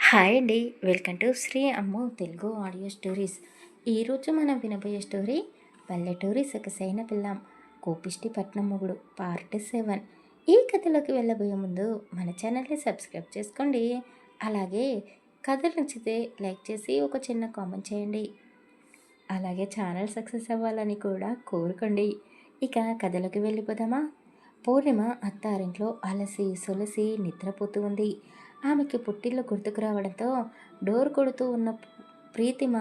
Hi అండి. Welcome to Shri Ammu Telugu audio stories. ఈరోజు మనం వినబోయే స్టోరీ పల్లెటూరి సొగసైన పిల్లం కోపిష్టి పట్నం మొగుడు పార్ట్ 7. ఈ కథలోకి వెళ్ళబోయే ముందు మన ఛానల్ని సబ్స్క్రైబ్ చేసుకోండి. అలాగే కథలు నచ్చితే లైక్ చేసి ఒక చిన్న కామెంట్ చేయండి. అలాగే ఛానల్ సక్సెస్ అవ్వాలని కూడా కోరుకోండి. ఇక కథలోకి వెళ్ళిపోదామా? పూర్ణిమ అత్తారింట్లో అలసి సొలసి నిద్రపోతూ ఉంది. ఆమెకి పుట్టిల్లు గుర్తుకు రావడంతో డోర్ కొడుతూ ఉన్న ప్రీతిమ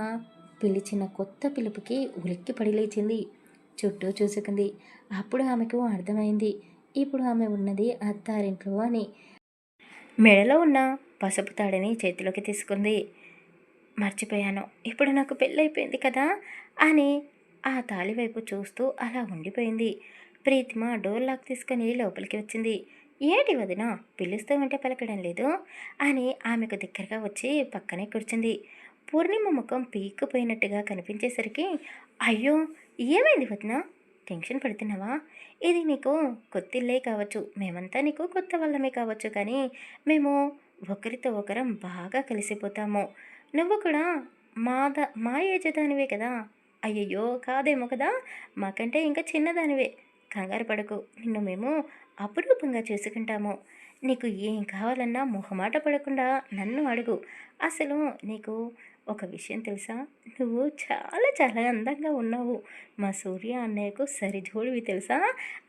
పిలిచిన కొత్త పిలుపుకి ఉలిక్కిపడి లేచింది. చుట్టూ చూసుకుంది. అప్పుడు ఆమెకు అర్థమైంది, ఇప్పుడు ఆమె ఉన్నది అత్తారింట్లో అని. మెడలో ఉన్న పసుపు తాడిని చేతిలోకి తీసుకుంది. మర్చిపోయాను, ఇప్పుడు నాకు పెళ్ళైపోయింది కదా అని ఆ తాళి వైపు చూస్తూ అలా ఉండిపోయింది. ప్రీతిమ డోర్ లాక్ తీసుకొని లోపలికి వచ్చింది. ఏంటి వదిన, పిలుస్తూ ఉంటే పలకడం లేదు అని ఆమెకు దగ్గరగా వచ్చి పక్కనే కూర్చుంది. పూర్ణిమ ముఖం పీక్కుపోయినట్టుగా కనిపించేసరికి, అయ్యో ఏమైంది వదిన, టెన్షన్ పడుతున్నావా? ఇది నీకు కొత్తిల్లే కావచ్చు, మేమంతా నీకు కొత్త వాళ్ళమే కావచ్చు, కానీ మేము ఒకరితో ఒకరం బాగా కలిసిపోతాము. నువ్వు కూడా మా ఏజ్ దానివే కదా. అయ్యయ్యో కాదేమో కదా, మాకంటే ఇంకా చిన్నదానివే. కంగారు పడకు, నిన్ను మేము అపురూపంగా చేసుకుంటాము. నీకు ఏం కావాలన్నా మొహమాట పడకుండా నన్ను అడుగు. అసలు నీకు ఒక విషయం తెలుసా? నువ్వు చాలా చాలా అందంగా ఉన్నావు. మా సూర్య అన్నయ్యకు సరిజోడివి తెలుసా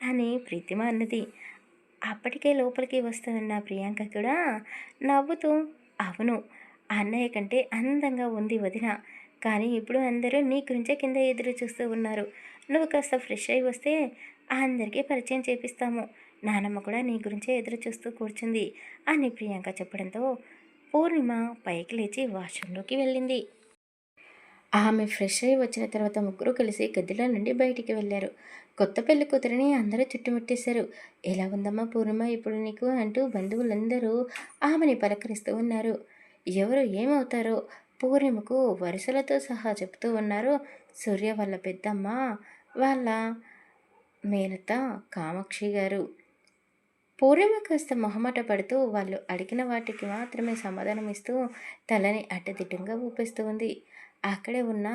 అని ప్రీతిమ అన్నది. అప్పటికే లోపలికి వస్తున్న ప్రియాంక కూడా నవ్వుతూ, అవును, అన్నయ్య కంటే అందంగా ఉంది వదిన, కానీ ఇప్పుడు అందరూ నీ గురించే కింద ఎదురు చూస్తూ ఉన్నారు. నువ్వు కాస్త ఫ్రెష్ అయి వస్తే అందరికీ పరిచయం చేపిస్తాము. నానమ్మ కూడా నీ గురించే ఎదురు చూస్తూ కూర్చుంది అని ప్రియాంక చెప్పడంతో పూర్ణిమ పైకి లేచి వాష్రూమ్లోకి వెళ్ళింది. ఆమె ఫ్రెష్ అయి వచ్చిన తర్వాత ముగ్గురు కలిసి గదిలో నుండి బయటికి వెళ్ళారు. కొత్త పెళ్లి కూతురిని అందరూ చుట్టుముట్టేశారు. ఎలా ఉందమ్మా పూర్ణిమ ఇప్పుడు నీకు అంటూ బంధువులందరూ ఆమెని పలకరిస్తూ ఉన్నారు. ఎవరు ఏమవుతారో పూర్ణిమకు వరుసలతో సహా చెప్తూ ఉన్నారు. సూర్య వాళ్ళ పెద్దమ్మ, వాళ్ళ మేనత్త కామాక్షి గారు. పూర్ణిమ కాస్త మొహమాట పడుతూ వాళ్ళు అడిగిన వాటికి మాత్రమే సమాధానం ఇస్తూ తలని అడ్డదిడ్డంగా ఊపేస్తూ ఉంది. అక్కడే ఉన్న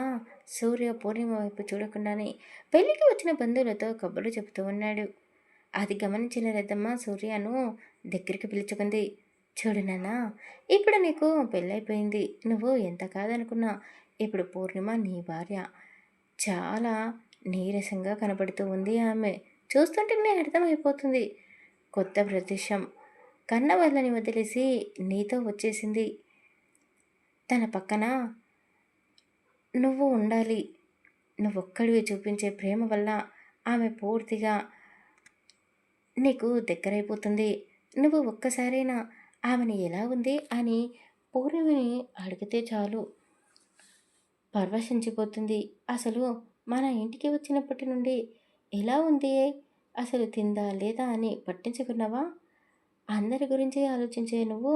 సూర్య పూర్ణిమ వైపు చూడకుండానే పెళ్లికి వచ్చిన బంధువులతో కబుర్లు చెబుతూ ఉన్నాడు. అది గమనించిన రెద్దమ్మ సూర్యను దగ్గరికి పిలుచుకుంది. చూడు నాన్న, ఇప్పుడు నీకు పెళ్ళైపోయింది. నువ్వు ఎంత కాదనుకున్నా ఇప్పుడు పూర్ణిమ నీ భార్య. చాలా నీరసంగా కనబడుతూ ఉంది ఆమె. చూస్తుంటేనే అర్థమైపోతుంది. కొత్త ప్రదేశం, కన్న వాళ్ళని వదిలేసి నీతో వచ్చేసింది. తన పక్కన నువ్వు ఉండాలి. నువ్వొక్కడివి చూపించే ప్రేమ వల్ల ఆమె పూర్తిగా నీకు దగ్గరైపోతుంది. నువ్వు ఒక్కసారైనా ఆమెని ఎలా ఉంది అని పూర్ణిమని అడిగితే చాలు, పరవశించిపోతుంది. అసలు మన ఇంటికి వచ్చినప్పటి నుండి ఎలా ఉంది, అసలు తిందా లేదా అని పట్టించుకున్నావా? అందరి గురించి ఆలోచించే నువ్వు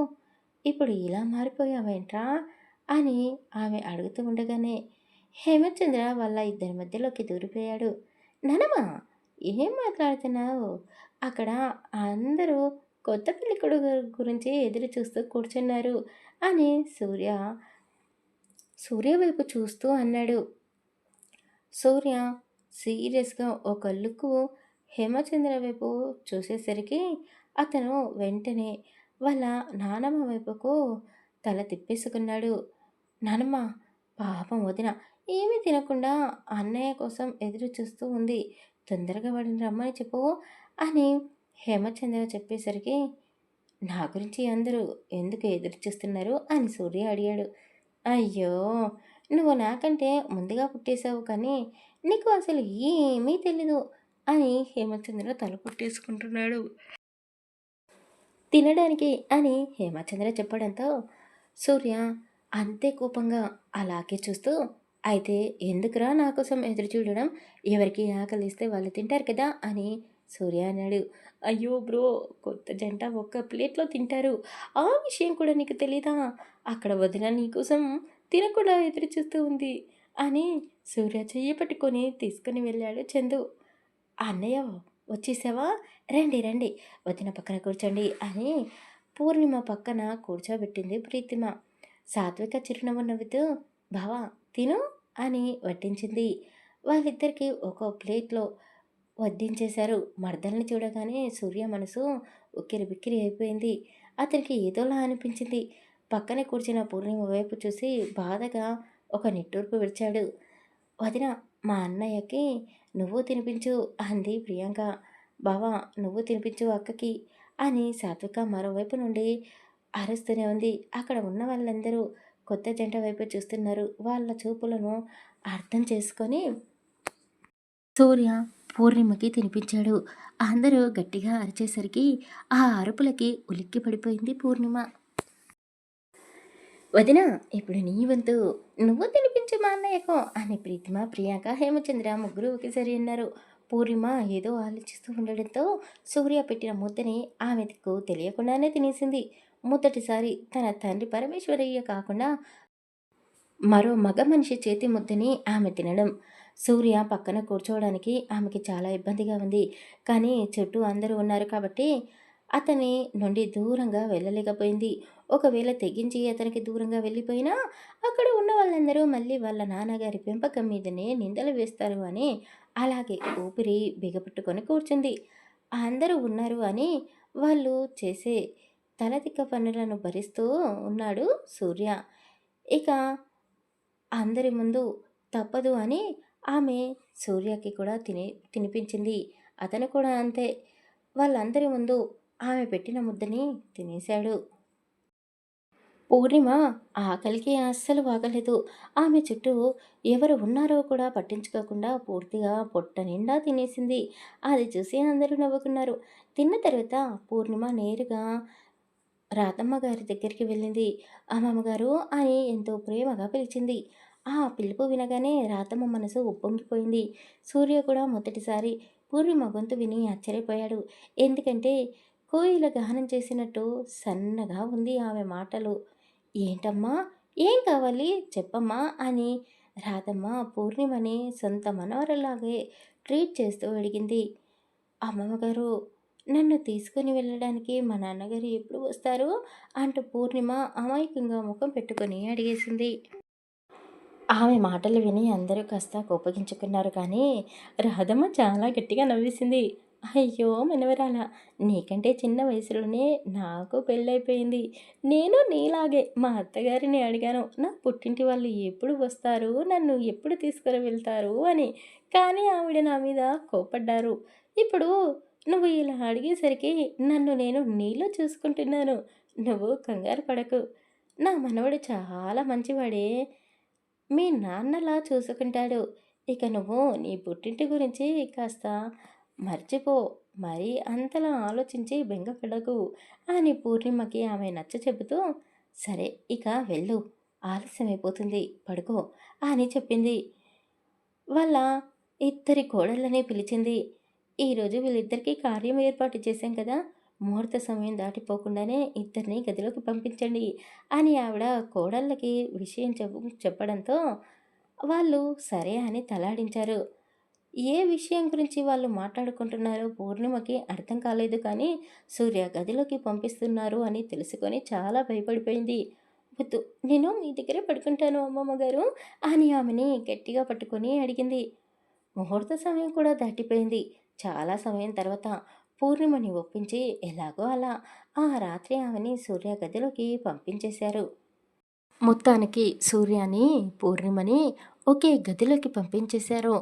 ఇప్పుడు ఇలా మారిపోయావేంట్రా అని ఆమె అడుగుతూ ఉండగానే హేమచంద్ర వాళ్ళ ఇద్దరి మధ్యలోకి దూరిపోయాడు. నానమ్మ, ఏం మాట్లాడుతున్నావు? అక్కడ అందరూ కొత్త పెళ్ళికొడుకు గురించి ఎదురు చూస్తూ కూర్చున్నారు అని సూర్య వైపు చూస్తూ అన్నాడు. సూర్య సీరియస్గా ఒక లుక్ హేమచంద్ర వైపు చూసేసరికి అతను వెంటనే వాళ్ళ నానమ్మ వైపుకు తల తిప్పేసుకున్నాడు. నానమ్మ, పాపం వదిన ఏమీ తినకుండా అన్నయ్య కోసం ఎదురు చూస్తూ ఉంది. తొందరగా వాడిని రమ్మని చెప్పు అని హేమచంద్ర చెప్పేసరికి, నా గురించి అందరూ ఎందుకు ఎదురు చూస్తున్నారు అని సూర్య అడిగాడు. అయ్యో, నువ్వు నాకంటే ముందుగా పుట్టేశావు, కానీ నీకు అసలు ఏమీ తెలీదు అని హేమచంద్ర తల పుట్టేసుకుంటున్నాడు. తినడానికి అని హేమచంద్ర చెప్పడంతో సూర్య అంతే కోపంగా అలాగే చూస్తూ, అయితే ఎందుకురా నా కోసం ఎదురు చూడడం, ఎవరికి ఆకలిస్తే వాళ్ళు తింటారు కదా అని సూర్య అన్నాడు. అయ్యో బ్రో, కొత్త జంట ఒక్క ప్లేట్లో తింటారు, ఆ విషయం కూడా నీకు తెలీదా? అక్కడ వదిన నీకోసం తినకుండా ఎదురు చూస్తూ ఉంది అని సూర్య చెయ్యి పట్టుకొని తీసుకుని వెళ్ళాడు చందు. అన్నయ్య వచ్చేసావా, రండి రండి, వదిన పక్కన కూర్చోండి అని పూర్ణిమ పక్కన కూర్చోబెట్టింది ప్రీతిమ. సాత్విక చిరునవ్వు నవ్వుతూ బావా తిను అని వడ్డించింది. వాళ్ళిద్దరికీ ఒక్కో ప్లేట్‌లో వడ్డించేశారు. మరదల్ని చూడగానే సూర్య మనసు ఉక్కిరిబిక్కిరి అయిపోయింది. అతనికి ఏదోలా అనిపించింది. పక్కనే కూర్చున్న పూర్ణిమ వైపు చూసి బాధగా ఒక నిట్టూర్పు విడిచాడు. వదిన మా అన్నయ్యకి నువ్వు తినిపించు అంది ప్రియాంక. బావా నువ్వు తినిపించు అక్కకి అని సాత్విక మరోవైపు నుండి అరుస్తూనే ఉంది. అక్కడ ఉన్న వాళ్ళందరూ కొత్త జంట వైపు చూస్తున్నారు. వాళ్ళ చూపులను అర్థం చేసుకొని సూర్య పూర్ణిమకి తినిపించాడు. అందరూ గట్టిగా అరిచేసరికి ఆ అరుపులకి ఉలిక్కి పడిపోయింది పూర్ణిమ. వదిన ఇప్పుడు నీ వంతు నువ్వు తినిపించు మా అన్నయ్యకు అని ప్రీతిమ, ప్రియాంక, హేమచంద్ర ముగ్గురు ఒకేసారి అన్నారు. పూర్ణిమ ఏదో ఆలోచిస్తూ ఉండడంతో సూర్య పెట్టిన ముద్దని ఆమెకు తెలియకుండానే తినేసింది. మొదటిసారి తన తండ్రి పరమేశ్వరయ్య కాకుండా మరో మగ మనిషి చేతి ముద్దని ఆమె తినడం. సూర్య పక్కన కూర్చోవడానికి ఆమెకి చాలా ఇబ్బందిగా ఉంది. కానీ చుట్టూ అందరూ ఉన్నారు కాబట్టి అతని నుండి దూరంగా వెళ్ళలేకపోయింది. ఒకవేళ తెగించి అతనికి దూరంగా వెళ్ళిపోయినా అక్కడ ఉన్న వాళ్ళందరూ మళ్ళీ వాళ్ళ నాన్నగారి పెంపకం మీదనే నిందలు వేస్తారు అని అలాగే ఊపిరి బిగపట్టుకొని కూర్చుంది. అందరూ ఉన్నారు అని వాళ్ళు చేసే తలతిక్క పనులను భరిస్తూ ఉన్నాడు సూర్య. ఇక అందరి ముందు తప్పదు అని ఆమె సూర్యకి కూడా తినిపించింది. అతను కూడా అంతే. వాళ్ళందరి ముందు ఆమె పెట్టిన ముద్దని తినేశాడు. పూర్ణిమ ఆకలికి అస్సలు వాగలేదు. ఆమె చుట్టూ ఎవరు ఉన్నారో కూడా పట్టించుకోకుండా పూర్తిగా పొట్ట నిండా తినేసింది. అది చూసి అందరూ నవ్వుకున్నారు. తిన్న తర్వాత పూర్ణిమ నేరుగా రాధమ్మ గారి దగ్గరికి వెళ్ళింది. అమ్మమ్మ గారు అని ఎంతో ప్రేమగా పిలిచింది. ఆ పిలుపు వినగానే రాధమ్మ మనసు ఉప్పొంగిపోయింది. సూర్య కూడా మొదటిసారి పూర్ణిమ గొంతు విని ఆశ్చర్యపోయాడు. ఎందుకంటే కోయిల గానం చేసినట్టు సన్నగా ఉంది ఆమె మాటలు. ఏంటమ్మా ఏం కావాలి చెప్పమ్మా అని రాధమ్మ పూర్ణిమని సొంత మనవరలాగే ట్రీట్ చేస్తూ అడిగింది. అమ్మమ్మగారు నన్ను తీసుకుని వెళ్ళడానికి మా నాన్నగారు ఎప్పుడు వస్తారు అంటూ పూర్ణిమ అమాయకంగా ముఖం పెట్టుకొని అడిగేసింది. ఆమె మాటలు విని అందరూ కాస్త కోపగించుకున్నారు. కానీ రాధమ్మ చాలా గట్టిగా నవ్వేసింది. అయ్యో మనవరాలా, నీకంటే చిన్న వయసులోనే నాకు పెళ్ళైపోయింది. నేను నీలాగే మా అత్తగారిని అడిగాను నా పుట్టింటి వాళ్ళు ఎప్పుడు వస్తారు, నన్ను ఎప్పుడు తీసుకుని వెళ్తారు అని. కానీ ఆవిడ నా మీద కోపడ్డారు. ఇప్పుడు నువ్వు ఇలా అడిగేసరికి నన్ను నేను నీలో చూసుకుంటున్నాను. నువ్వు కంగారు పడకు. నా మనవడు చాలా మంచివాడే. మీ నాన్నలా చూసుకుంటాడు. ఇక నువ్వు నీ పుట్టింటి గురించి కాస్త మర్చిపో. మరీ అంతలా ఆలోచించి బెంగపడకు అని పూర్ణిమకి ఆమె నచ్చచెబుతూ, సరే ఇక వెళ్ళు. ఆలస్యమైపోతుంది. పడుకో అని చెప్పింది. వాళ్ళ ఇద్దరి కోడళ్ళని పిలిచింది. ఈరోజు వీళ్ళిద్దరికీ కార్యం ఏర్పాటు చేశాం కదా! ముహూర్త సమయం దాటిపోకుండానే ఇద్దరిని గదిలోకి పంపించండి అని ఆవిడ కోడళ్ళకి విషయం చెప్పడంతో వాళ్ళు సరే అని తలాడించారు. ఏ విషయం గురించి వాళ్ళు మాట్లాడుకుంటున్నారో పూర్ణిమకి అర్థం కాలేదు. కానీ సూర్య గదిలోకి పంపిస్తున్నారు అని తెలుసుకొని చాలా భయపడిపోయింది. వద్దు నేను మీ దగ్గరే పడుకుంటాను అమ్మమ్మ గారు అని ఆమెని గట్టిగా పట్టుకొని అడిగింది. ముహూర్త సమయం కూడా దాటిపోయింది. చాలా సమయం తర్వాత పూర్ణిమని ఒప్పించి ఎలాగో అలా ఆ రాత్రి ఆమెని సూర్య గదిలోకి పంపించేశారు. మొత్తానికి సూర్యని పూర్ణిమని ఒకే గదిలోకి పంపించేశారు.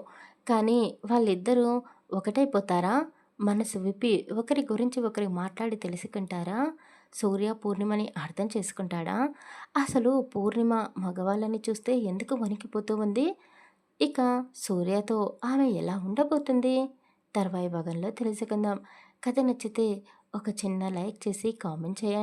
కానీ వాళ్ళిద్దరూ ఒకటైపోతారా? మనసు విప్పి ఒకరి గురించి ఒకరు మాట్లాడి తెలుసుకుంటారా? సూర్య పూర్ణిమని అర్థం చేసుకుంటాడా? అసలు పూర్ణిమ మగవాళ్ళని చూస్తే ఎందుకు వణికిపోతూ ఉంది? ఇక సూర్యతో ఆమె ఎలా ఉండబోతుంది? తర్వాయి భాగంలో తెలుసుకుందాం. కథ నచ్చితే ఒక చిన్న లైక్ చేసి కామెంట్ చేయండి.